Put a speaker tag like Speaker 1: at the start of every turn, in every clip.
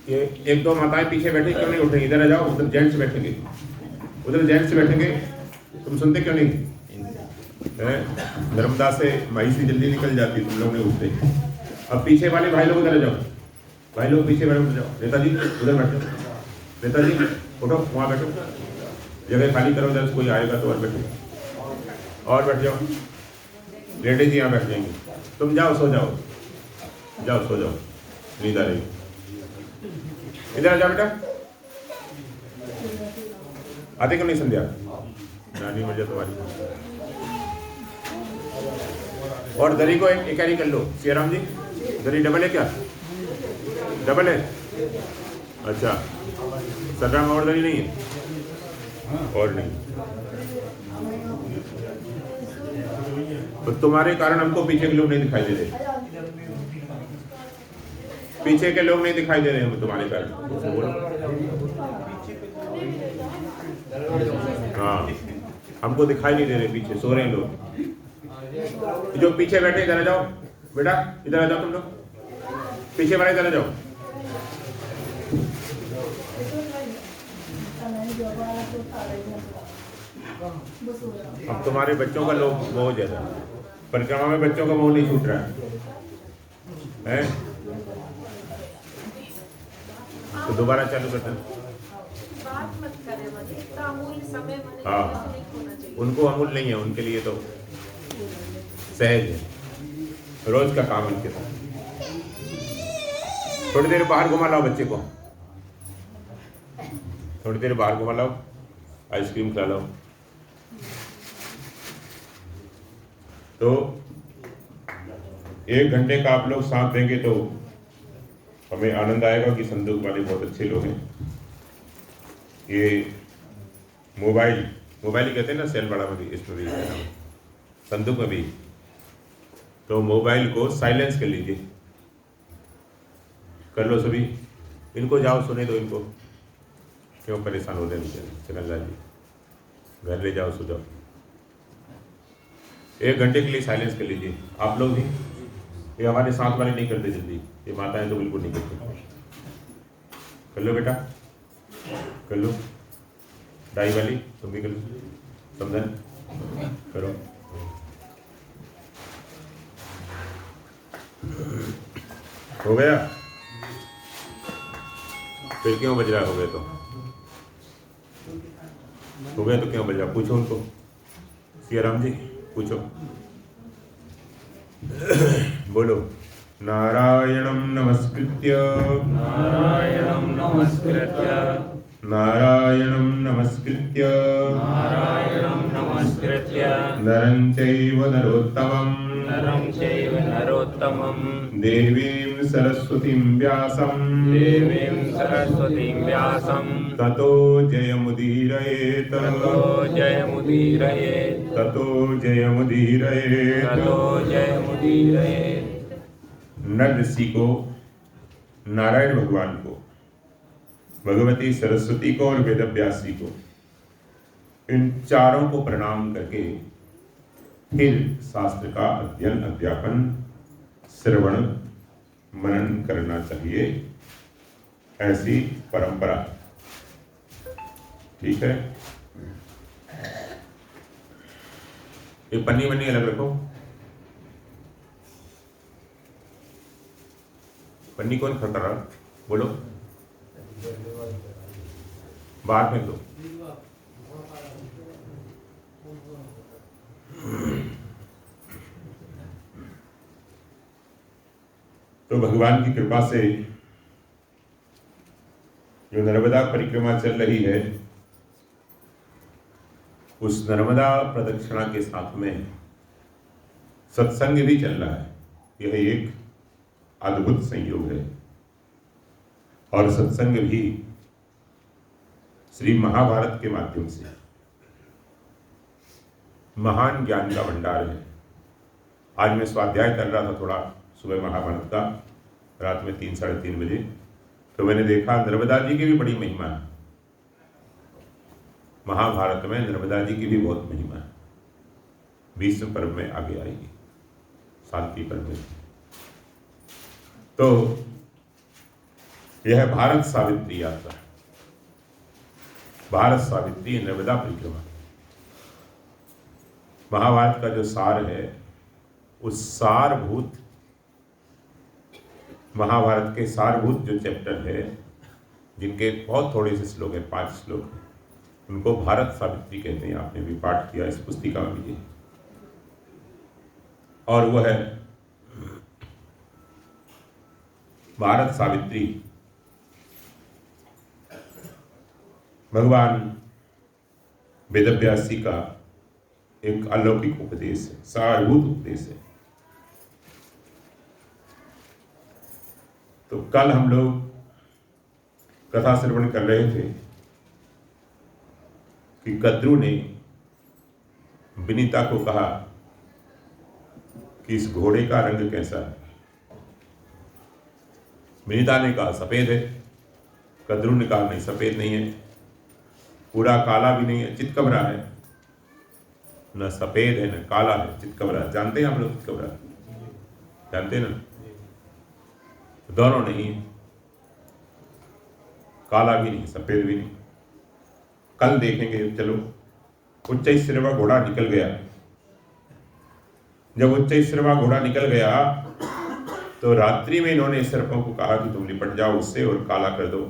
Speaker 1: ये एक दो माताएं पीछे बैठी क्यों नहीं उठ रही? इधर आ जाओ, उधर जेंट्स बैठेंगे, उधर जेंट्स बैठेंगे। तुम सुनते क्यों नहीं? नर्मदा से माई से जल्दी निकल जाती, तुम लोग नहीं उठते। अब पीछे वाले भाई लोग उधर जाओ, भाई लोग पीछे बैठो, उधर जाओ। नेताजी उधर बैठो, नेताजी उठो, वहाँ बैठो, जगह खाली करो, उधर कोई आएगा तो और बैठो, और बैठ जाओ। लेडीज यहाँ बैठ जाएंगी, तुम जाओ, सो जाओ, जाओ सो जाओ, नींद आ रही। इधर आ जाओ बेटा, आते क्यों नहीं संध्या? नानी मजा तुम्हारी। और दरी को एक कैरी कर लो। सियाराम जी, दरी डबल है क्या? डबल है, अच्छा। सरदार में और दरी नहीं है? और नहीं, तो तुम्हारे कारण हमको पीछे के लोग नहीं दिखाई दे रहे, पीछे के लोग नहीं दिखाई दे रहे हैं तुम्हारे कारण। हाँ, हमको दिखाई नहीं दे रहे, पीछे सो रहे हैं लोग। जो पीछे बैठे इधर आ जाओ बेटा, इधर आ जाओ तुम लोग, पीछे वाले इधर आ जाओ। अब तुम्हारे बच्चों का लोग बहुत ज्यादा, परिक्रमा में बच्चों का मोह नहीं छूट रहा है? तो दोबारा चालू करते हैं। हाँ, उनको अमूल नहीं है, उनके लिए तो सहज है, रोज का काम इनके साथ। थोड़ी देर बाहर घुमा लाओ बच्चे को, थोड़ी देर बाहर घुमा लाओ, आइसक्रीम खिला लाओ। तो 1 घंटे का आप लोग साथ देंगे तो हमें आनंद आएगा कि संदूक वाले बहुत अच्छे लोग हैं। ये मोबाइल ही कहते हैं ना, सेल बड़ा में भी, इसमें भी संदूक में भी। तो मोबाइल को साइलेंस कर लीजिए, कर लो सभी। इनको जाओ, सुने दो इनको, क्यों परेशान हो रहे हैं चंद्रलाल जी? घर ले जाओ, सो जाओ। 1 घंटे के लिए साइलेंस कर लीजिए आप लोग भी। ये हमारे साथ वाले नहीं करते जल्दी, ये माताएं तो बिल्कुल नहीं करती। कर लो बेटा, कर लो। दाई वाली तुम भी कर लो, समझन करो। हो गया? फिर क्यों बज रहा? हो गया तो हो गया, तो क्यों बज रहा? पूछो उनको, सियाराम जी पूछो। बोलो। नारायणं नमस्कृत्य
Speaker 2: नारायणं नमस्कृत्य
Speaker 1: नारायणं नमस्कृत्य
Speaker 2: नारायणं नमस्कृत्य
Speaker 1: नरं चैव नरोत्तमं
Speaker 2: नरं चैव नरोत्तमं
Speaker 1: देवीं सरस्वतीं व्यासं
Speaker 2: देवीं सरस्वतीं व्यासं
Speaker 1: ततो जयमुदीरयेत्
Speaker 2: ततो जयमुदीरयेत्
Speaker 1: ततो जयमुदीरयेत्।
Speaker 2: ततो जयमुदीरयेत्।
Speaker 1: नर ऋषि को, नारायण भगवान को, भगवती सरस्वती को और वेदव्यास जी को, इन चारों को प्रणाम करके फिर शास्त्र का अध्ययन, अध्यापन, श्रवण, मनन करना चाहिए, ऐसी परंपरा। ठीक है? ये पन्नी वन्नी अलग रखो। पन्नी कौन खाता रहा? बोलो, बाहर फेंक दो। तो भगवान की कृपा से जो नर्मदा परिक्रमा चल रही है, उस नर्मदा प्रदक्षिणा के साथ में सत्संग भी चल रहा है। यह एक अद्भुत संयोग है। और सत्संग भी श्री महाभारत के माध्यम से महान ज्ञान का भंडार है। आज मैं स्वाध्याय कर रहा था थोड़ा सुबह महाभारत का, रात में 3 साढ़े 3 बजे, तो मैंने देखा नर्मदा जी की भी बड़ी महिमा है। महाभारत में नर्मदा जी की भी बहुत महिमा है। भीष्म पर्व में आगे आएगी, शांति पर्व में। तो यह है भारत सावित्री यात्रा, भारत सावित्री नर्मदा परिक्रमा। महाभारत का जो सार है, उस सारभूत महाभारत के सारभूत जो चैप्टर है, जिनके बहुत थोड़े से श्लोक हैं, 5 श्लोक हैं, उनको भारत सावित्री कहते हैं। आपने भी पाठ किया इस पुस्तिका में भी। और वह है भारत सावित्री भगवान वेदव्यास जी का एक अलौकिक उपदेश है, सारभूत उपदेश है। तो कल हम लोग कथा श्रवण कर रहे थे कि कद्रू ने विनीता को कहा कि इस घोड़े का रंग कैसा है। विनीता ने कहा सफेद है। कद्रू ने कहा नहीं, सफेद नहीं है, पूरा काला भी नहीं है, चितकबरा है। न सफेद है न काला है, चितकबरा। जानते हैं आप लोग चितकबरा? जानते हैं ना? दोनों नहीं है, काला भी नहीं सफेद भी नहीं। कल देखेंगे। चलो, उच्चैश्रवा घोड़ा निकल गया। जब उच्चैश्रवा घोड़ा निकल गया तो रात्रि में इन्होंने सर्पों को कहा कि तुम लिपट जाओ उससे और काला कर दो।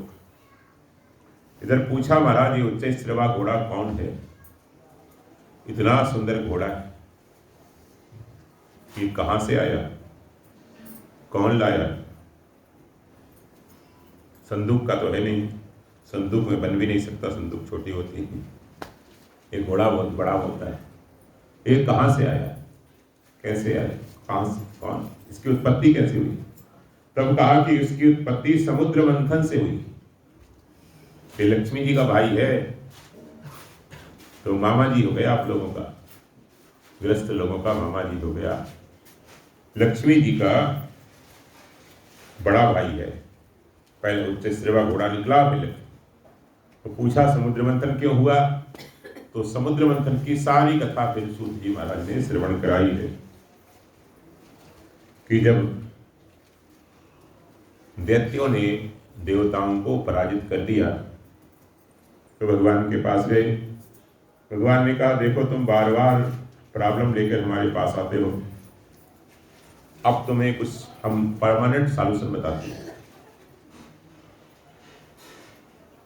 Speaker 1: इधर पूछा महाराज, ये उच्चैश्रवा घोड़ा कौन है? इतना सुंदर घोड़ा है, ये कहां से आया, कौन लाया? संदूक का तो है नहीं, संदूक में बन भी नहीं सकता, संदूक छोटी होती है। ये घोड़ा बहुत बड़ा होता है। ये कहां से आया, कैसे आया, कहां से, कौन, इसकी उत्पत्ति कैसे हुई? तब कहा कि इसकी उत्पत्ति समुद्र मंथन से हुई। ये लक्ष्मी जी का भाई है, तो मामा जी हो गया आप लोगों का, गृहस्थ लोगों का मामा जी हो गया। लक्ष्मी जी का बड़ा भाई है। पहले उच्चैश्रवा घोड़ा निकला, पहले तो पूछा समुद्र मंथन क्यों हुआ? तो समुद्र मंथन की सारी कथा फिर सूत जी महाराज ने श्रवण कराई है कि जब दैत्यों ने देवताओं को पराजित कर दिया तो भगवान के पास गए। भगवान ने कहा देखो तुम बार बार प्रॉब्लम लेकर हमारे पास आते हो, अब तुम्हें कुछ हम परमानेंट सॉल्यूशन बताते हैं।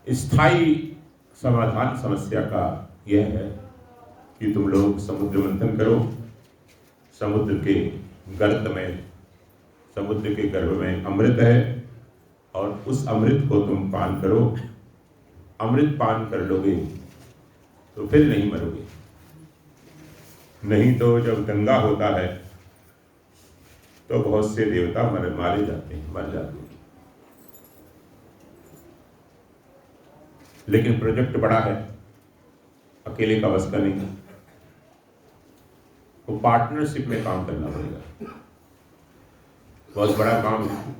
Speaker 1: स्थायी समाधान समस्या का यह है कि तुम लोग समुद्र मंथन करो, समुद्र के गर्त में, समुद्र के गर्भ में अमृत है और उस अमृत को तुम पान करो। अमृत पान कर लोगे तो फिर नहीं मरोगे, नहीं तो जब गंगा होता है तो बहुत से देवता मारे जाते हैं, मर जाते हैं। लेकिन प्रोजेक्ट बड़ा है, अकेले का बस का नहीं, तो पार्टनरशिप में काम करना पड़ेगा, बहुत बड़ा काम है।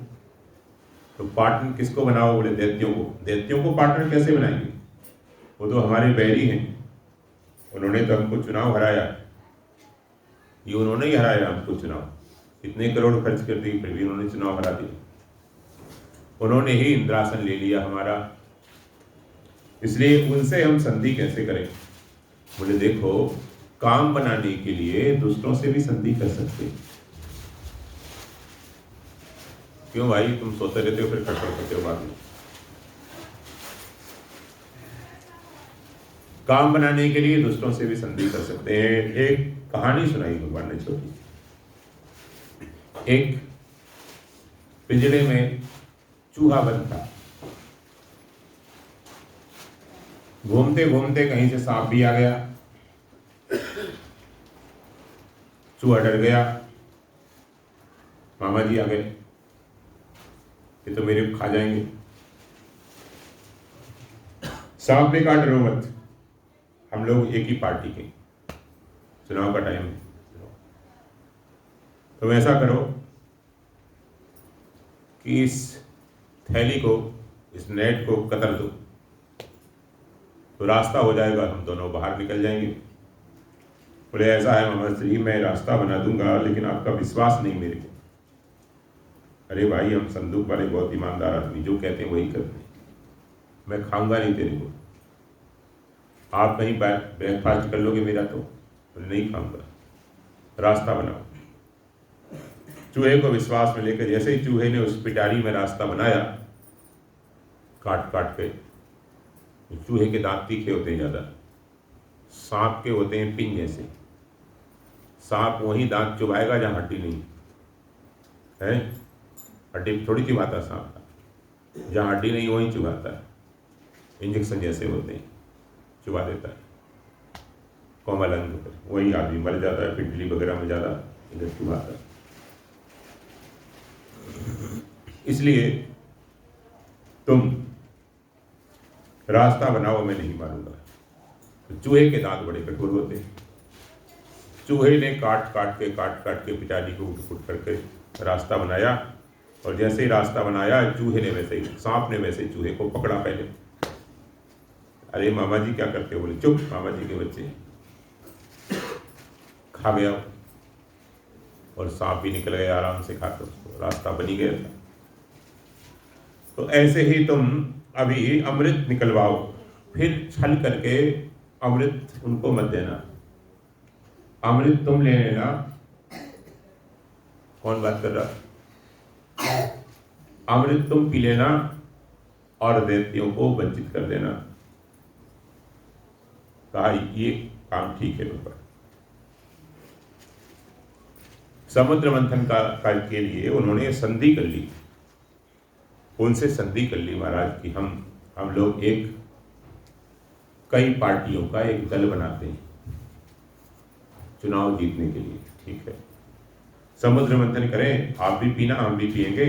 Speaker 1: तो पार्टनर किसको बनाओ? बोले दैत्यों को। दैत्यों को पार्टनर कैसे बनाएंगे? वो तो हमारे बैरी हैं, उन्होंने तो हमको चुनाव हराया, ये उन्होंने ही हराया हमको चुनाव, इतने करोड़ खर्च कर दिए फिर भी उन्होंने चुनाव हरा दिया, उन्होंने ही इंद्रासन ले लिया हमारा, इसलिए उनसे हम संधि कैसे करें? बोले देखो, काम बनाने के लिए दुष्टों से भी संधि कर सकते हैं। क्यों भाई, तुम सोते रहते हो फिर खटपट करते हो बाद में। काम बनाने के लिए दुष्टों से भी संधि कर सकते हैं। एक कहानी सुनाई भगवान ने छोटी। एक पिंजरे में चूहा बंद था, घूमते घूमते कहीं से सांप भी आ गया, चूहा डर गया, मामा जी आ गए, ये तो मेरे खा जाएंगे। सांप ने कहा डरो मत, हम लोग एक ही पार्टी के, चुनाव का टाइम है, तो ऐसा करो कि इस थैली को, इस नेट को कतर दो, तो रास्ता हो जाएगा, हम दोनों बाहर निकल जाएंगे। बोले ऐसा है मामा श्री, मैं रास्ता बना दूंगा, लेकिन आपका विश्वास नहीं मेरे को। अरे भाई हम संदूक वाले बहुत ईमानदार आदमी, जो कहते हैं वही करते हैं, मैं खाऊंगा नहीं तेरे को, आप कहीं ब्रेकफास्ट कर लोगे मेरा तो नहीं खाऊंगा, रास्ता बनाओ। चूहे को विश्वास में लेकर जैसे ही चूहे ने उस पिटारी में रास्ता बनाया, काट काट के, चूहे के दांत तीखे होते हैं ज़्यादा, सांप के होते हैं पिन जैसे, सांप वही दांत चुभाएगा जहाँ हड्डी नहीं है, हड्डी थोड़ी चुभाता है सांप, जहाँ हड्डी नहीं वहीं चुभाता है, इंजेक्शन जैसे होते हैं, चुभा देता है कोमल अंग पर, वही आदमी मर जाता है, पिटली वगैरह में ज़्यादा इधर चुभाता है। इसलिए तुम रास्ता बनाओ, मैं नहीं मारूंगा। तो चूहे के दांत बड़े कठोर होते हैं, चूहे ने काट काट के पिटारी को उठ उठ करके रास्ता बनाया, और जैसे ही रास्ता बनाया चूहे ने वैसे ही, सांप ने वैसे ही चूहे को पकड़ा पहले। अरे मामा जी क्या करते हो? बोले चुप, मामा जी के बच्चे। खा गया और सांप भी निकल गया आराम से खाकर, उसको रास्ता बनी गया था। तो ऐसे ही तुम अभी अमृत निकलवाओ, फिर छल करके अमृत उनको मत देना, अमृत तुम ले लेना। कौन बात कर रहा? अमृत तुम पी लेना और दैत्यों को वंचित कर देना। कहा ये काम ठीक है। ऊपर समुद्र मंथन का के लिए उन्होंने संधि कर ली, उनसे संधि कर ली महाराज कि हम लोग एक कई पार्टियों का एक दल बनाते हैं चुनाव जीतने के लिए, ठीक है, समुद्र मंथन करें, आप भी पीना हम भी पिएंगे।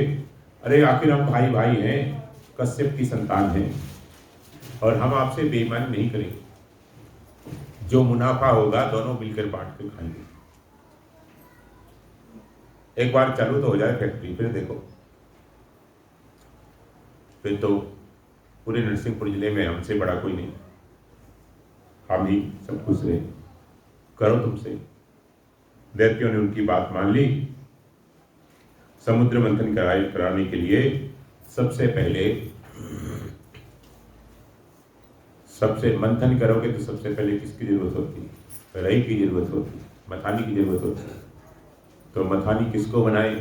Speaker 1: अरे आखिर हम भाई भाई हैं, कश्यप की संतान हैं, और हम आपसे बेईमानी नहीं करेंगे, जो मुनाफा होगा दोनों मिलकर बांट कर खाएंगे। एक बार चालू तो हो जाए फैक्ट्री, फिर देखो, फिर तो पूरे नरसिंहपुर जिले में हमसे बड़ा कोई नहीं, हम ही सब खुश रहे, करो तुमसे। दैत्यों ने उनकी बात मान ली। समुद्र मंथन कराने के लिए सबसे मंथन करोगे तो सबसे पहले किसकी जरूरत होती है? रई की जरूरत होती है, मथानी की जरूरत होती है। तो मथानी किसको बनाए?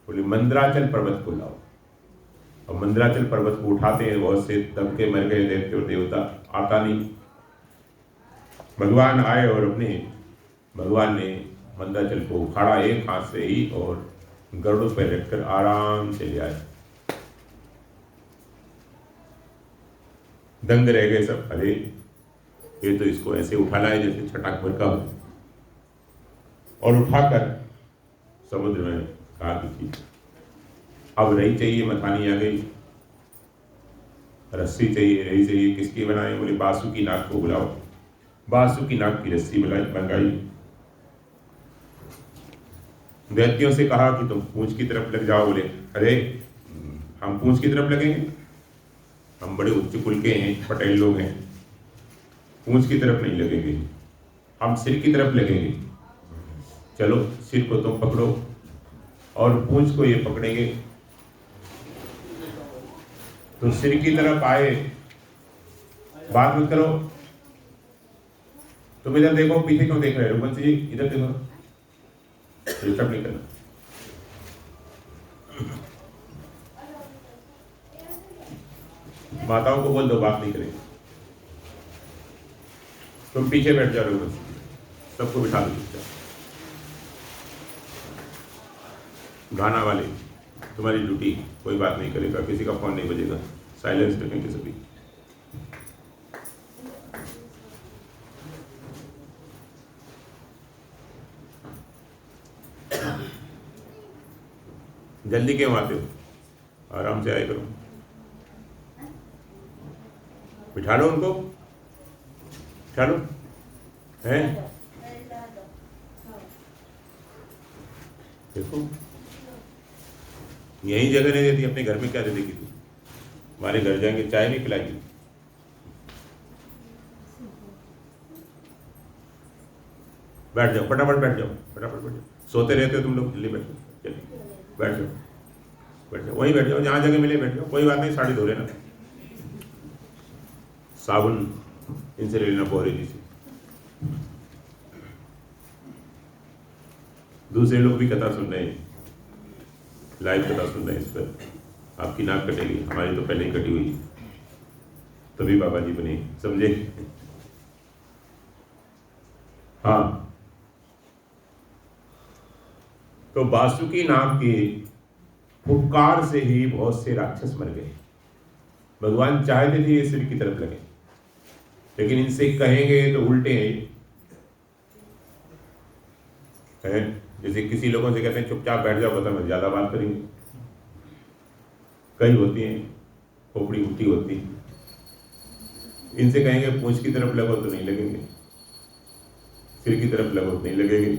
Speaker 1: बोले मंदराचल पर्वत को लाओ। और मंदराचल पर्वत को उठाते हैं, बहुत से दब के मर गए दैत्य और देवता, आता नहीं। भगवान आए और भगवान ने मंदराचल को उखाड़ा एक हाथ से ही, और गरुड़ पर रखकर आराम से ले आए। दंग रह गए सब, अरे ये तो इसको ऐसे उठा लाए जैसे छटाक भर का हो, और उठाकर समुद्र में कहा कि अब रही चाहिए, मथानी आ गई, रस्सी चाहिए, रही चाहिए, किसकी बनाए? बोले बासुकी नाग को बुलाओ। बासुकी नाग की रस्सी मंगाई। दैत्यों से कहा कि तुम पूंछ की तरफ लग जाओ। बोले अरे हम पूंछ की तरफ लगेंगे, हम बड़े उच्च कुल के हैं, पटेल लोग हैं, पूंछ की तरफ नहीं लगेंगे, हम सिर की तरफ लगेंगे। चलो सिर को तुम पकड़ो और पूंछ को ये पकड़ेंगे। तो सिर की तरफ आए, बात मत करो, तुम इधर देखो, पीछे क्यों देख रहे हो? रघुवंश जी इधर देखो, डिस्टर्ब नहीं करना। माताओं को बोल दो, बात नहीं करेंगे। तुम पीछे बैठ जाओ, रघुवंश सबको बिठा दो चुपचाप। गाना वाले तुम्हारी ड्यूटी, कोई बात नहीं करेगा, किसी का फोन नहीं बजेगा, साइलेंस रखेंगे सभी। जल्दी क्यों आते हो? आराम से आए करो, बिठा लो उनको, बिठा लो। हैं देखो, यही जगह नहीं देती, अपने घर में क्या दे देगी तू? हमारे घर जाएंगे चाय नहीं पिलाएगी। बैठ जाओ, फटाफट बैठ जाओ, फटाफट बैठ जाओ। सोते रहते हो तुम लोग, जल्दी बैठ जाओ, जल्दी बैठ जाओ। बैठ जाओ, वहीं बैठ जाओ, जहाँ जगह मिले बैठ जाओ, कोई बात नहीं, साड़ी धो लेना, साबुन इनसे ले लेना बोरे जी से। दूसरे लोग भी कथा सुन रहे हैं, लाइव कथा सुन रहे हैं, इस पर आपकी नाक कटेगी, हमारी तो पहले ही कटी हुई, तभी बाबा जी बने, समझे? हाँ, तो बासुकी नाग के फुफकार से ही बहुत से राक्षस मर गए। भगवान चाहते थे ये सिर की तरफ लगे, लेकिन इनसे कहेंगे तो उल्टे हैं। जैसे किसी लोगों से कहते हैं चुपचाप बैठ जाओ, पता मैं ज्यादा बात करेंगे, कई होती हैं, खोपड़ी उल्टी होती है। इनसे कहेंगे पूंछ की तरफ लगो तो नहीं लगेंगे, सिर की तरफ लगो तो नहीं लगेंगे,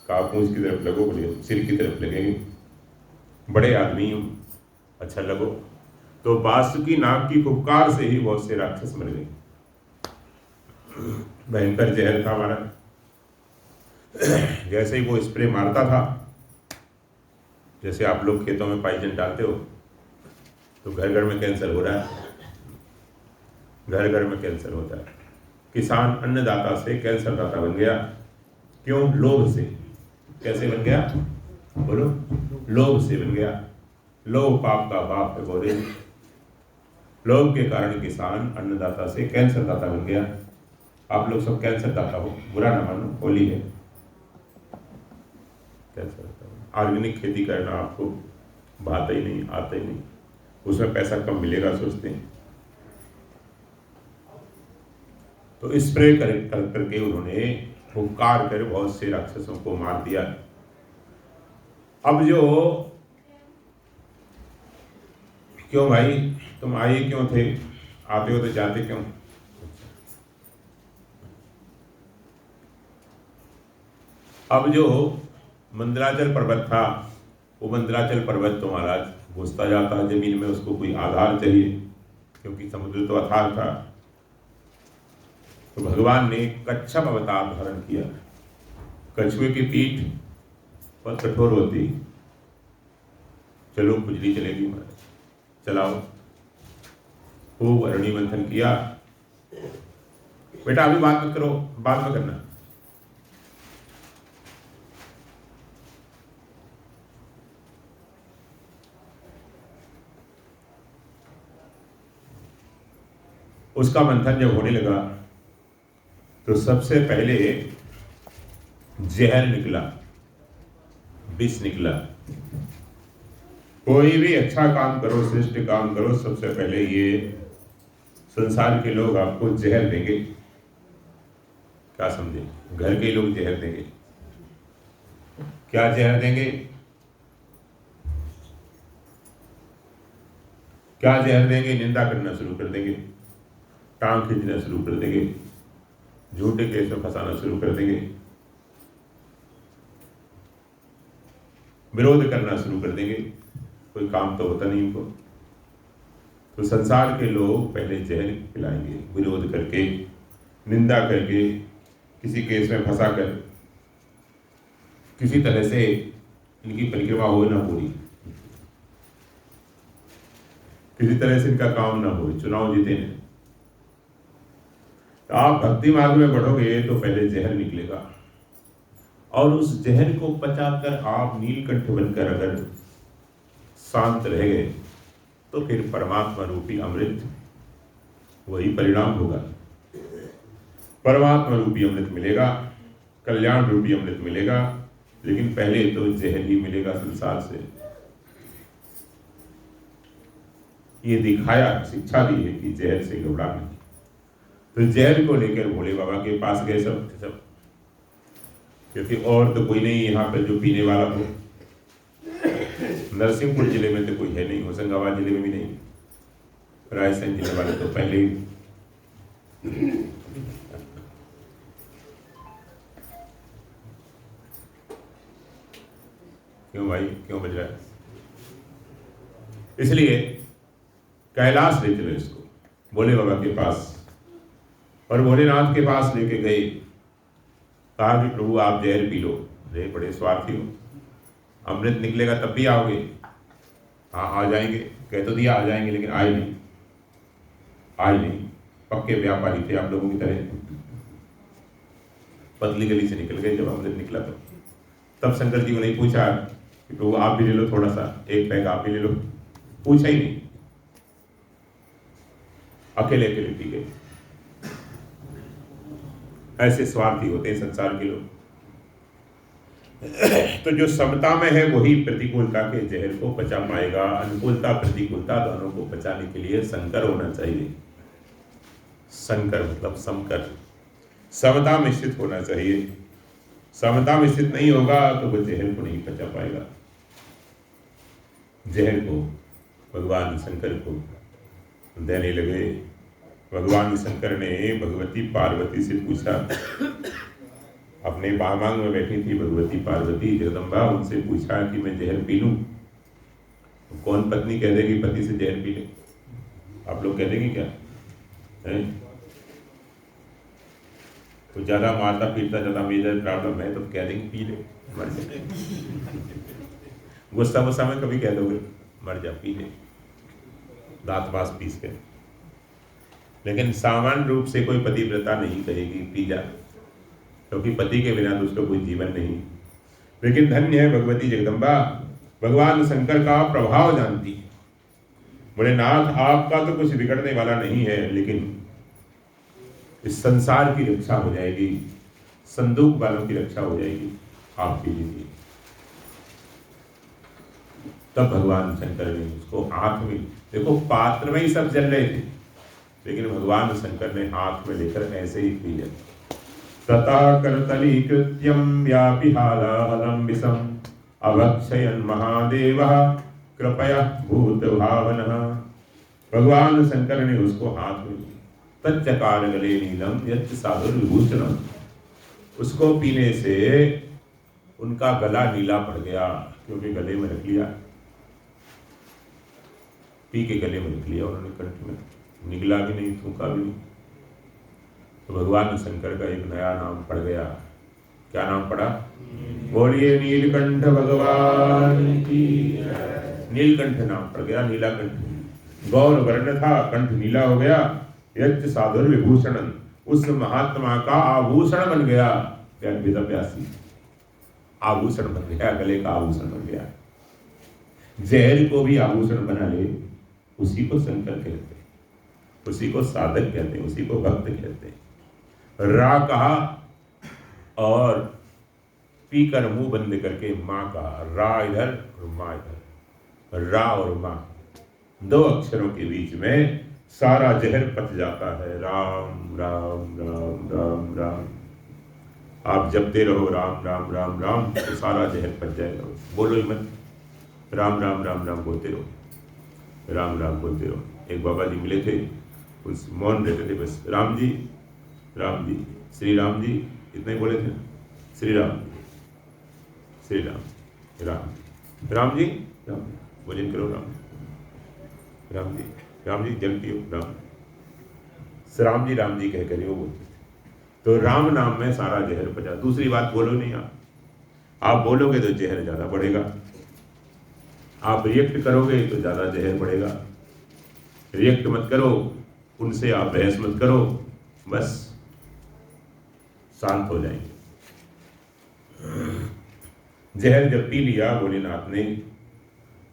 Speaker 1: कहा पूंछ की तरफ लगो, बोले सिर की तरफ लगेंगे, बड़े आदमी हो, अच्छा लगो। तो बासुकी नाग की फुफकार से ही बहुत से राक्षस मर गए। भयंकर जहर था हमारा, जैसे ही वो स्प्रे मारता था, जैसे आप लोग खेतों में पाइजन डालते हो तो घर घर में कैंसर हो रहा है, घर घर में कैंसर होता है। किसान अन्नदाता से कैंसर दाता बन गया, क्यों? लोभ से। कैसे बन गया? बोलो, लोभ से बन गया। लोभ पाप का बाप है बोले। लोभ के कारण किसान अन्नदाता से कैंसर दाता बन गया। आप लोग सब कैंसर दाता हो, बुरा ना मानो, होली है, कैंसर दाता। ऑर्गेनिक खेती करना आपको भाता ही नहीं, आता ही नहीं, उसमें पैसा कम मिलेगा सोचते हैं, तो स्प्रे करके उन्होंने फुफकार कर बहुत से राक्षसों को मार दिया। अब जो क्यों भाई तुम आए क्यों थे, आते हो तो जाते क्यों? अब जो मंदराचल पर्वत था, वो मंदराचल पर्वत तो महाराज घुसता जाता जमीन में, उसको कोई आधार चाहिए, क्योंकि समुद्र तो अथाह था। तो भगवान ने कच्छप अवतार धारण किया। कछुए की पीठ बहुत कठोर होती, चलो खुजली चलेगी महाराज, चलाओ। खूब अरणी मंथन किया। बेटा अभी बात मत करो, बाद में करना। उसका मंथन जब होने लगा तो सबसे पहले जहर निकला, विष निकला। कोई भी अच्छा काम करो, श्रेष्ठ काम करो, सबसे पहले ये संसार के लोग आपको जहर देंगे। क्या समझे? घर के लोग जहर देंगे। क्या जहर देंगे? क्या जहर देंगे? निंदा करना शुरू कर देंगे, टांग खींचना शुरू कर देंगे, झूठे केस में फंसाना शुरू कर देंगे, विरोध करना शुरू कर देंगे। कोई काम तो होता नहीं इनको। तो संसार के लोग पहले जहर खिलाएंगे, विरोध करके, निंदा करके, किसी केस में फंसा कर, किसी तरह से इनकी परिक्रमा हो ना पूरी, किसी तरह से इनका काम ना हो, चुनाव जीते हैं। तो आप भक्ति मार्ग में बढ़ोगे तो पहले जहर निकलेगा, और उस जहर को पचाकर आप नीलकंठ बनकर अगर शांत रह गए तो फिर परमात्मा रूपी अमृत वही परिणाम होगा। परमात्मा रूपी अमृत मिलेगा, कल्याण रूपी अमृत मिलेगा, लेकिन पहले तो जहर ही मिलेगा संसार से। ये दिखाया, शिक्षा दी है कि जहर से घबरा नहीं। तो जहर को लेकर भोले बाबा के पास गए सब, क्योंकि और तो कोई नहीं यहाँ पर जो पीने वाला हो। नरसिंहपुर जिले में तो कोई है नहीं, होशंगाबाद जिले में भी नहीं, रायसेन जिले वाले तो पहले ही। क्यों भाई, क्यों बज रहा है? इसलिए कैलाश ले चलो इसको, भोले बाबा के पास। और भोलेनाथ के पास लेके गए, कहा कि प्रभु आप जहर पी लो। अरे बड़े स्वार्थी हो, अमृत निकलेगा तब भी आओगे? हाँ आ जाएंगे, कह तो दिया आ जाएंगे, लेकिन आए नहीं, आए नहीं। पक्के व्यापारी थे आप लोगों की तरह, पतली गली से निकल गए। जब अमृत निकला तो तब शंकर जी को नहीं पूछा कि प्रभु आप भी ले लो थोड़ा सा, एक पैक आप भी ले लो, पूछा ही नहीं, अकेले अकेले पी गए। ऐसे स्वार्थी होते हैं संसार के लोग। तो जो समता में है वही प्रतिकूलता के जहर को पचा पाएगा। अनुकूलता प्रतिकूलता दोनों को पचाने के लिए संकर होना चाहिए। संकर मतलब समकर, समता में स्थित होना चाहिए। समता में स्थित नहीं होगा तो वो जहर को नहीं पचा पाएगा। जहर को भगवान शंकर को देने लगे। भगवान शंकर ने भगवती पार्वती से पूछा, अपने बामांग में बैठी थी भगवती पार्वती जगदम्बा, उनसे पूछा कि मैं जहर पी लूं? तो कौन पत्नी कह देगी पति से जहर पी ले? आप लोग कह देंगे क्या है? तो ज्यादा मारता पीटता ज्यादा मेजर प्रॉब्लम है तो कह देंगे पी ले, मर जा। गुस्सा गुस्सा में कभी कह दोगे मर जा पी ले, दांत मांस पीस के। लेकिन सामान्य रूप से कोई पतिव्रता नहीं कहेगी पी जा, क्योंकि पति के बिना तो उसका कोई जीवन नहीं। लेकिन धन्य है भगवती जगदम्बा, भगवान शंकर का प्रभाव जानती है। बोले नाथ आपका तो कुछ बिगड़ने वाला नहीं है, लेकिन इस संसार की रक्षा हो जाएगी, संदूक वालों की रक्षा हो जाएगी, आप पी लीजिए। तब भगवान शंकर ने उसको हाथ में, देखो पात्र में ही सब जल रहे थे, लेकिन भगवान शंकर ने हाथ में लेकर ऐसे ही पी लिया। तथा करतली कृत्यम व्यापिहालाहलं विषम अवक्षयन् महादेवः कृपया भूत भावनः। भगवान शंकर ने उसको हाथ में तच्चकार गले नीलम यच्च साधुर विभूषणम। उसको पीने से उनका गला नीला पड़ गया, क्योंकि गले में रख लिया, पी के गले में रख लिया उन्होंने, कंठ में निगला भी नहीं, थूका भी नहीं। तो भगवान शंकर का एक नया नाम पड़ गया। क्या नाम पड़ा? बोलिए नीलकंठ भगवान की। नीलकंठ नाम पड़ गया, नीलाकंठ। गौर वर्ण था, कंठ नीला हो गया। यज्ञ साधुर विभूषणन, उस महात्मा का आभूषण बन गया। प्यासी आभूषण बन गया, गले का आभूषण बन गया। जहर को भी आभूषण बना ले, उसी को शंकर कहते हैं, उसी को साधक कहते हैं, उसी को भक्त कहते हैं। रा कहा और पीकर मुंह बंद करके माँ कहा। रा इधर और माँ इधर, रा और माँ, दो अक्षरों के बीच में सारा जहर पच जाता है। राम राम राम राम राम, आप जपते रहो राम राम राम राम, तो सारा जहर पच जाएगा। बोलो ही मत, राम राम राम राम बोलते रहो, राम राम बोलते रहो। एक बाबा जी मिले थे, उस मौन रहते थे, बस राम जी श्री राम जी इतने ही बोले थे। श्री राम श्री राम राम राम जी राम, भोजन करो राम जी जल पियो राम जी कह कर वो बोलते थे। तो राम नाम में सारा जहर बचा। दूसरी बात बोलो नहीं, आप बोलोगे तो जहर ज्यादा बढ़ेगा, आप रिएक्ट करोगे तो ज्यादा जहर बढ़ेगा। रिएक्ट मत करो, उनसे आप बहस मत करो, बस शांत हो जाएंगे। जहर जब पी लिया भोलेनाथ ने,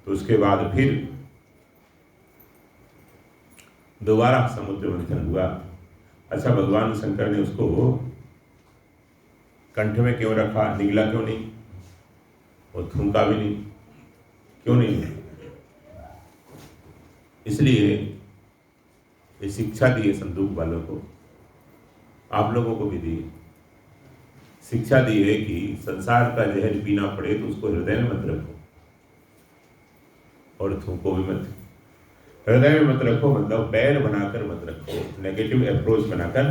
Speaker 1: तो उसके बाद फिर दोबारा समुद्र मंथन हुआ। अच्छा, भगवान शंकर ने उसको कंठ में क्यों रखा? निगला क्यों नहीं और थूका भी नहीं? क्यों नहीं? इसलिए ये शिक्षा दी है संदूक वालों को, आप लोगों को भी दी है। शिक्षा दी है कि संसार का जहर पीना पड़े तो उसको हृदय में मत रखो और थूको भी मत। हृदय में मत रखो मतलब पैर बनाकर मत रखो, नेगेटिव अप्रोच बनाकर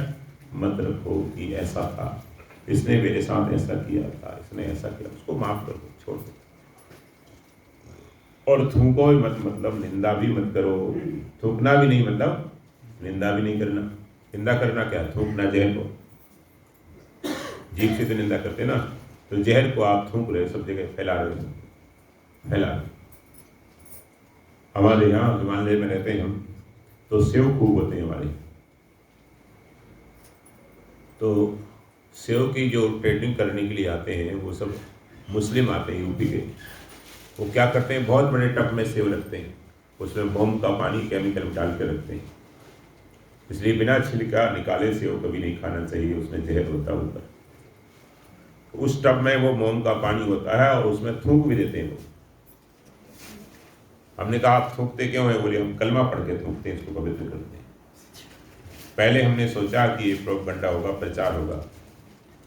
Speaker 1: मत रखो कि ऐसा था, इसने मेरे साथ ऐसा किया था, इसने ऐसा किया, उसको माफ कर दो, छोड़ दो। और थूको भी मत मतलब निंदा भी मत करो। थूकना भी नहीं मतलब निंदा भी नहीं करना। निंदा करना क्या? थूकना जहर को, जीभ से तो निंदा करते ना, तो जहर को आप थूक रहे, सब जगह फैला रहे। हमारे यहाँ हिमालय में रहते हैं हम, तो सेव खूब होते हैं हमारे। तो सेव की जो ट्रेडिंग करने के लिए आते हैं वो सब मुस्लिम आते हैं यूपी के। वो क्या करते हैं, बहुत बड़े टब में सेव रखते हैं, उसमें मोम का पानी केमिकल डाल के रखते हैं, इसलिए बिना छिलका निकाले सेव कभी नहीं खाना चाहिए, उसमें जहर होता है ऊपर। उस टब में वो मोम का पानी होता है और उसमें थूक भी देते हैं लोग। हमने कहा आप थूकते क्यों है? बोले हम कलमा पढ़ के थूकते हैं, इसको पवित्र करते हैं। पहले हमने सोचा कि ये प्रोपगंडा होगा, प्रचार होगा,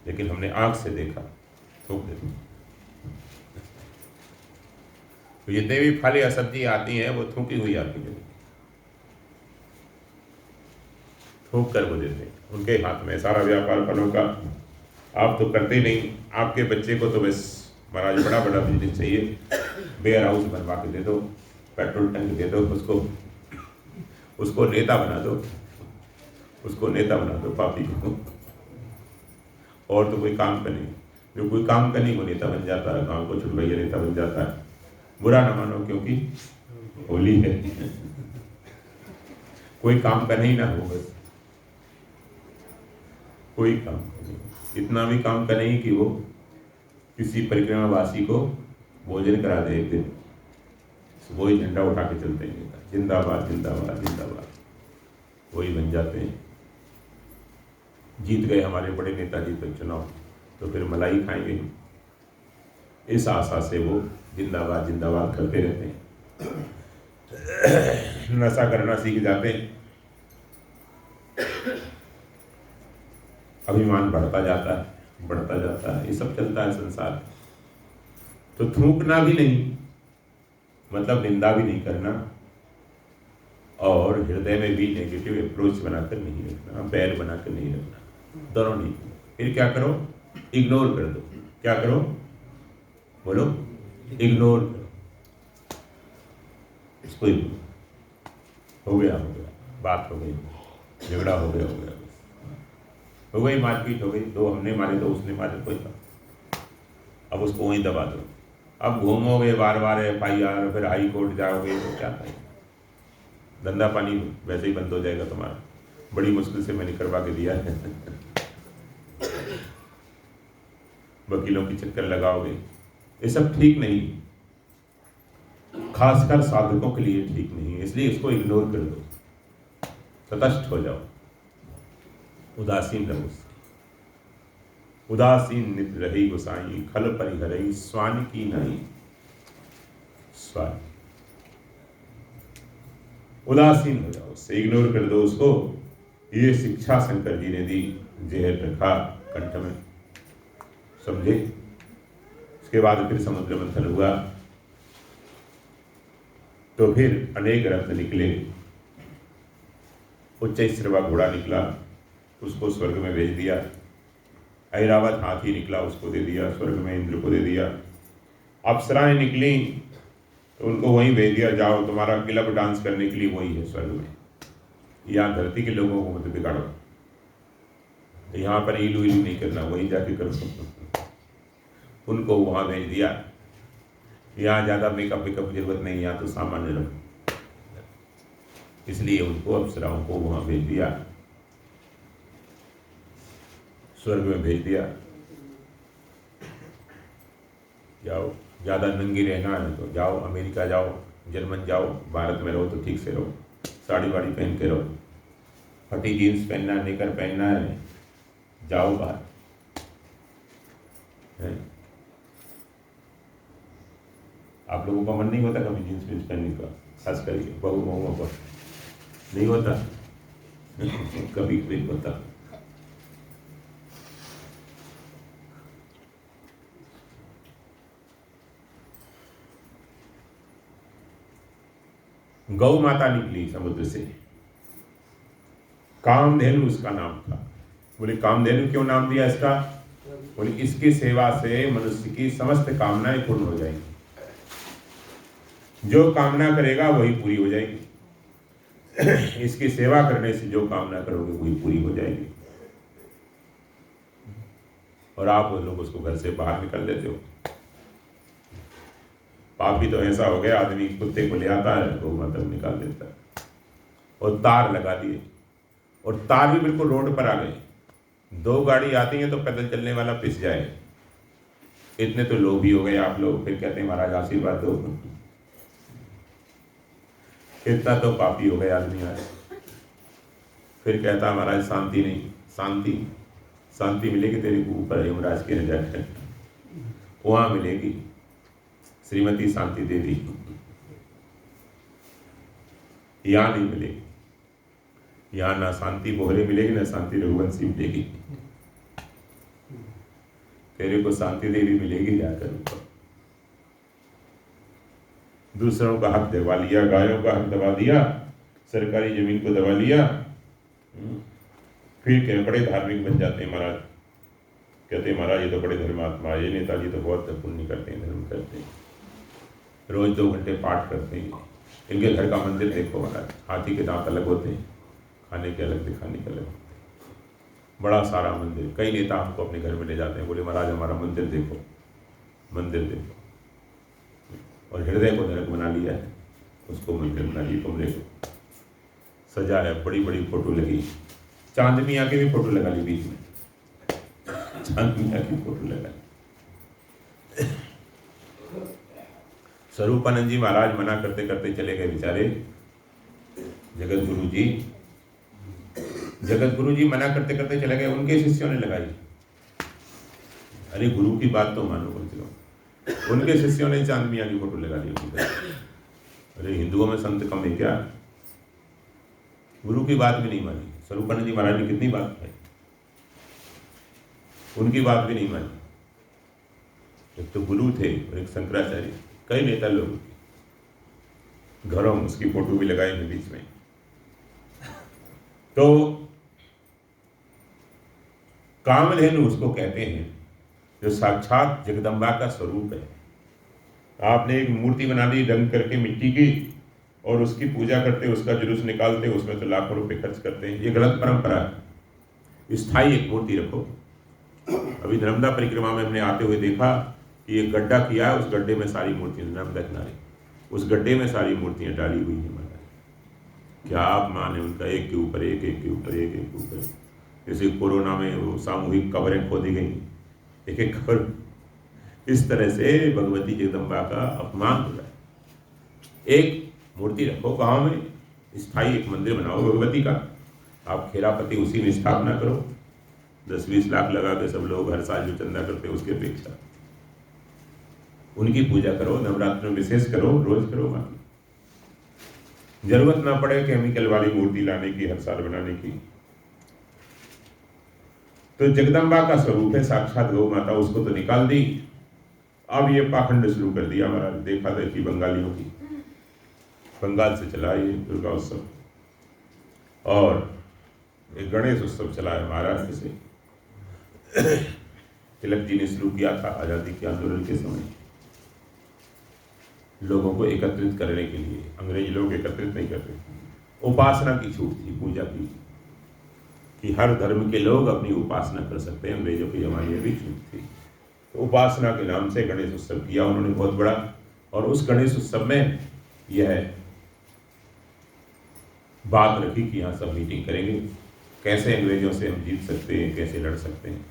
Speaker 1: लेकिन हमने आंख से देखा, थूक देते। तो जितने भी फल या सब्जी आती हैं वो थूकी हुई आती है, थूक कर वो देते हैं, उनके हाथ में सारा व्यापार फलों का। आप तो करते ही नहीं, आपके बच्चे को तो बस महाराज बड़ा बड़ा बिजनेस चाहिए, वेयर हाउस बनवा के दे दो, पेट्रोल टैंक दे दो, उसको नेता बना दो, उसको नेता बना दो पापी को। और तो कोई काम का नहीं, जो कोई काम का नहीं वो नेता बन जाता है, गाँव को छुटवाइया नेता बन जाता है। बुरा न मानो क्योंकि होली है, कोई काम का नहीं ना हो, बस कोई काम का नहीं, इतना भी काम का नहीं कि वो किसी परिक्रमा वासी को भोजन करा दे एक दिन, वही झंडा उठा के चलते हैं, जिंदाबाद जिंदाबाद जिंदाबाद, वही बन जाते हैं। जीत गए हमारे बड़े नेताजी तो चुनाव, तो फिर मलाई खाएंगे, इस आशा से वो जिंदाबाद जिंदाबाद करते रहते हैं। नशा करना सीख जाते हैं, अभिमान बढ़ता जाता है, बढ़ता जाता है, ये सब चलता है संसार। तो थूकना भी नहीं, मतलब निंदा भी नहीं करना, और हृदय में भी नेगेटिव अप्रोच बनाकर नहीं रखना, बैर बनाकर नहीं रखना, दोनों नहीं। फिर क्या करो, इग्नोर कर दो। क्या करो, बोलो, इग्नोर करो, इसको हो गया, बात हो गई, झगड़ा हो गया, हो गई, मारपीट हो गई, दो हमने मारे दो उसने मारे, कोई बात, अब उसको वहीं दबा दो। अब घूमोगे बार बार FIR, फिर हाई कोर्ट जाओगे, तो क्या करें, धंधा पानी वैसे ही बंद हो जाएगा तुम्हारा। बड़ी मुश्किल से मैंने करवा के दिया है। वकीलों की चक्कर लगाओगे, ये सब ठीक नहीं, खासकर साधकों के लिए ठीक नहीं है, इसलिए इसको इग्नोर कर दो, तटस्थ हो जाओ, उदासीन रहो। उदासीन नित रही गोसाई, खल परिहरई स्वान की नहीं। स्वान, उदासीन हो जाओ, उससे इग्नोर कर दो उसको। ये शिक्षा शंकर जी ने दी, जहर रखा कंठ में, समझे। उसके बाद फिर समुद्र मंथन हुआ, तो फिर अनेक रत्न निकले, उच्चैश्रवा घोड़ा निकला, उसको स्वर्ग में भेज दिया। ऐरावत हाथी निकला, उसको दे दिया स्वर्ग में, इंद्र को दे दिया। अप्सराएं निकली तो उनको वहीं भेज दिया, जाओ तुम्हारा क्लब डांस करने के लिए वही है स्वर्ग में, यहाँ धरती के लोगों को मत बिगाड़ो, तो यहाँ पर इलू इलू नहीं करना, वहीं जाके करो। उनको वहाँ भेज दिया, यहाँ ज़्यादा मेकअप वेकअप की जरूरत नहीं, यहाँ तो सामान्य रहो, इसलिए उनको अप्सराओं को वहाँ भेज दिया, स्वर्ग में भेज दिया। जाओ, ज़्यादा नंगी रहना है तो जाओ, अमेरिका जाओ, जर्मन जाओ, भारत में रहो तो ठीक से रहो, साड़ी वाड़ी पहन के रहो, फटी जीन्स पहनना है, निकर पहनना है, जाओ बाहर है। आप लोगों का मन नहीं होता कभी जीन्स वीन्स पहनने का, खास करके बहू बहुओं का नहीं होता? कभी कभी होता। गौ माता निकली समुद्र से, कामधेनु उसका नाम था। बोले कामधेनु क्यों नाम दिया इसका? बोले इसकी सेवा से मनुष्य की समस्त कामनाएं पूर्ण हो जाएंगी, जो कामना करेगा वही पूरी हो जाएगी। इसकी सेवा करने से जो कामना करोगे वही पूरी हो जाएगी। और आप लोग उसको घर से बाहर निकल देते हो, पापी तो ऐसा हो गया, आदमी कुत्ते को ले आता है, गौ माता को निकाल देता है। और तार लगा दिए, और तार भी बिल्कुल रोड पर आ गए। 2 गाड़ी आती है तो पैदल चलने वाला पिस जाए। इतने तो लोभी हो गए आप लोग, फिर कहते हैं महाराज आशीर्वाद दो। इतना तो पापी हो गए आदमी आज। फिर कहता महाराज शांति नहीं, शांति मिलेगी तेरे को ऊपर यमराज के नजर, वहां मिलेगी। श्रीमती शांति दे दी, यहां नहीं मिलेगी। यहां ना शांति बोहरे मिलेगी, ना शांति रघुवंशी मिलेगी। तेरे को शांति देवी मिलेगी जाकर ऊपर। दूसरों का हक दबा लिया, गायों का हक दबा दिया, सरकारी जमीन को दबा लिया। फिर क्या बड़े धार्मिक बन जाते हैं महाराज। कहते हैं महाराज ये तो बड़े धर्मात्मा, ये नेताजी तो बहुत पुण्य करते हैं, धर्म करते हैं, रोज 2 घंटे पाठ करते हैं। इनके घर का मंदिर देखो महाराज, हाथी के दांत अलग होते हैं, खाने के अलग, दिखाने के अलग, बड़ा सारा मंदिर। कई नेता हमको अपने घर में ले जाते हैं, बोले महाराज हमारा मंदिर देखो, मंदिर देखो। और हृदय को नरक बना लिया है, उसको मंदिर बना लिया। कमरे को सजा है, बड़ी बड़ी फोटो लगी, चांद मियाँ की भी फोटो लगा ली बीच में, चांद मियाँ की फोटो लगा ली। स्वरूपानंद जी महाराज मना करते करते चले गए बेचारे। जगत गुरु जी मना करते करते चले गए, उनके शिष्यों ने लगाई। अरे गुरु की बात तो मानो कम से कम। उनके शिष्यों ने चांद मियाँ की फोटो लगा दी उनकी तरफ। अरे हिंदुओं में संत कम है क्या? गुरु की बात भी नहीं मानी। स्वरूपानंद जी महाराज ने कितनी बात कही, उनकी बात भी नहीं मानी। एक तो गुरु थे और एक शंकराचार्य, कई नेता लोग, घरों में उसकी फोटो भी लगाई है बीच में। तो कामधेनु उसको कहते हैं जो साक्षात जगदम्बा का स्वरूप है। आपने एक मूर्ति बना दी रंग करके मिट्टी की, और उसकी पूजा करते, उसका जुलूस निकालते, उसमें तो लाखों रुपए खर्च करते हैं। ये गलत परंपरा है। स्थायी एक मूर्ति रखो। अभी नर्मदा परिक्रमा में हमने आते हुए देखा कि एक गड्ढा किया है, उस गड्ढे में सारी मूर्तियां, नर्मदा किनारे उस गड्ढे में सारी मूर्तियां डाली हुई है महाराज। क्या आप माने उनका, एक के ऊपर एक, एक के ऊपर एक, एक के ऊपर। जैसे कोरोना में वो सामूहिक कब्रें खोदी गई, एक एक कब्र। इस तरह से भगवती जगदम्बा का अपमान हो रहा है। एक मूर्ति रखो गांव में, स्थायी एक मंदिर बनाओ भगवती का। आप खेरापति उसी में स्थापना करो, 10-20 लाख लगा के सब लोग हर साल जो चंदा करते हैं उसकी अपेक्षा उनकी पूजा करो। नवरात्र में विशेष करो, रोज करो। जरूरत ना पड़े केमिकल वाली मूर्ति लाने की, हर साल बनाने की। तो जगदम्बा का स्वरूप है साक्षात गौ माता, उसको तो निकाल दी। अब ये पाखंड शुरू कर दिया महाराज, देखा देखी बंगालियों की। बंगाल से चला ये दुर्गा उत्सव, और एक गणेश उत्सव चला है महाराष्ट्र से। तिलक जी ने शुरू किया था आजादी के आंदोलन के समय, लोगों को एकत्रित करने के लिए। अंग्रेज लोग एकत्रित नहीं करते, उपासना की छूट थी, पूजा की, कि हर धर्म के लोग अपनी उपासना कर सकते हैं। अंग्रेजों के जमाने में भी छूट थी। तो उपासना के नाम से गणेश उत्सव किया उन्होंने बहुत बड़ा। और उस गणेश उत्सव में यह बात रखी कि यहाँ सब मीटिंग करेंगे, कैसे अंग्रेजों से हम जीत सकते हैं, कैसे लड़ सकते हैं।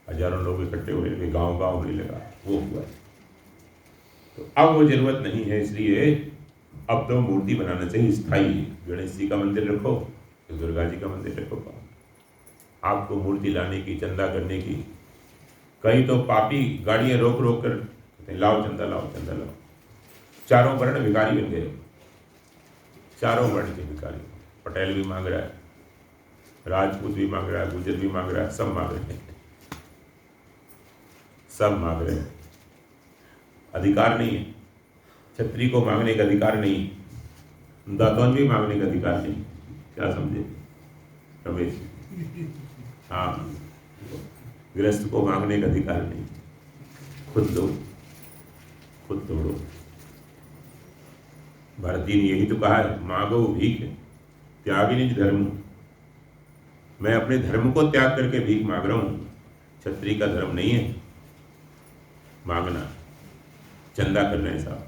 Speaker 1: हजारों लोग इकट्ठे हुए, गांव गांव होने लगा, वो हुआ। तो अब वो जरूरत नहीं है, इसलिए अब तो मूर्ति बनाना चाहिए स्थायी। गणेश जी का मंदिर रखो, तो दुर्गा जी का मंदिर रखो। आपको मूर्ति लाने की, चंदा करने की, कई तो पापी गाड़ियां रोक रोक कर लाओ चंदा, लाओ चंदा, लाओ। चारों वर्ण भिखारी बन गए, चारों वर्ण के भिखारी। पटेल भी मांग रहा है, राजपूत भी मांग रहा है, गुजर भी मांग रहा है, सब मांग रहे हैं, सब मांग रहे हैं। अधिकार नहीं है, छत्री को मांगने का अधिकार नहीं, दातौन भी मांगने का अधिकार नहीं। क्या समझे रमेश? हाँ, गृहस्थ को मांगने का अधिकार नहीं। खुद दो, खुद तोड़ो। भारतीय ने यही तो कहा है, मांगो भीख त्यागी निज धर्म। मैं अपने धर्म को त्याग करके भीख मांग रहा हूं। क्षत्रिय का धर्म नहीं है मांगना, चंदा कर रहे हैं साहब।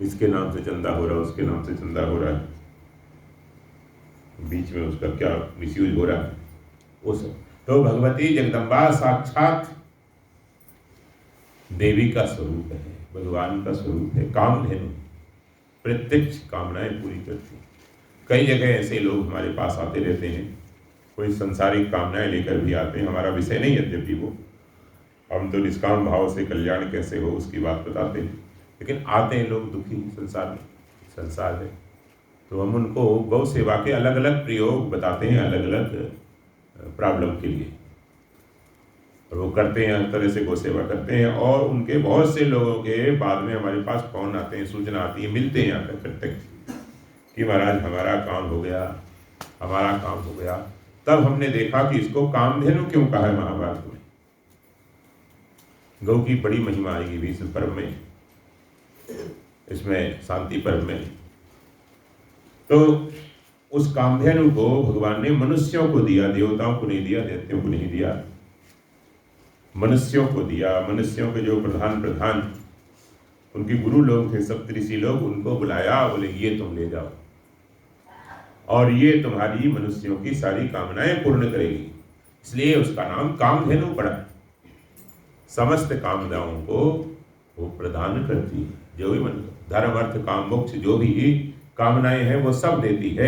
Speaker 1: इसके नाम से चंदा हो रहा है, उसके नाम से चंदा हो रहा है, बीच में उसका क्या मिसयूज हो रहा है उस। तो भगवती जगदम्बा साक्षात देवी का स्वरूप है, भगवान का स्वरूप है, कामधेनु, प्रत्यक्ष कामनाएं पूरी करती। कई जगह ऐसे लोग हमारे पास आते रहते हैं, कोई संसारिक कामनाएं लेकर भी आते हैं, हमारा विषय नहीं यद्यपि वो, हम तो निष्काम भाव से कल्याण कैसे हो उसकी बात बताते हैं, लेकिन आते हैं लोग दुखी, संसार है, तो हम उनको गौ सेवा के अलग अलग प्रयोग बताते हैं, अलग अलग प्रॉब्लम के लिए, और वो करते हैं, हर तरह से गौ सेवा करते हैं। और उनके बहुत से लोगों के बाद में हमारे पास फोन आते हैं, सूचना आती है, मिलते हैं आकर प्रत्यक्ष कि महाराज हमारा काम हो गया, हमारा काम हो गया। तब हमने देखा कि इसको कामधेनु क्यों कहा है महाभारत में। गौ की बड़ी महिमा आएगी भीष्म पर्व में, इसमें शांति पर्व में। तो उस कामधेनु को भगवान ने मनुष्यों को दिया, देवताओं को नहीं दिया, दैत्यों को नहीं दिया, मनुष्यों को दिया। मनुष्यों के जो प्रधान उनके गुरु लोग थे, सप्तऋषि लोग, उनको बुलाया, बोले ये तुम ले जाओ और ये तुम्हारी मनुष्यों की सारी कामनाएं पूर्ण करेगी। इसलिए उसका नाम कामधेनु पड़ा। समस्त कामनाओं को वो प्रदान करती है, जो भी मन, धर्म अर्थ काम मोक्ष जो भी कामनाएं हैं वो सब देती है।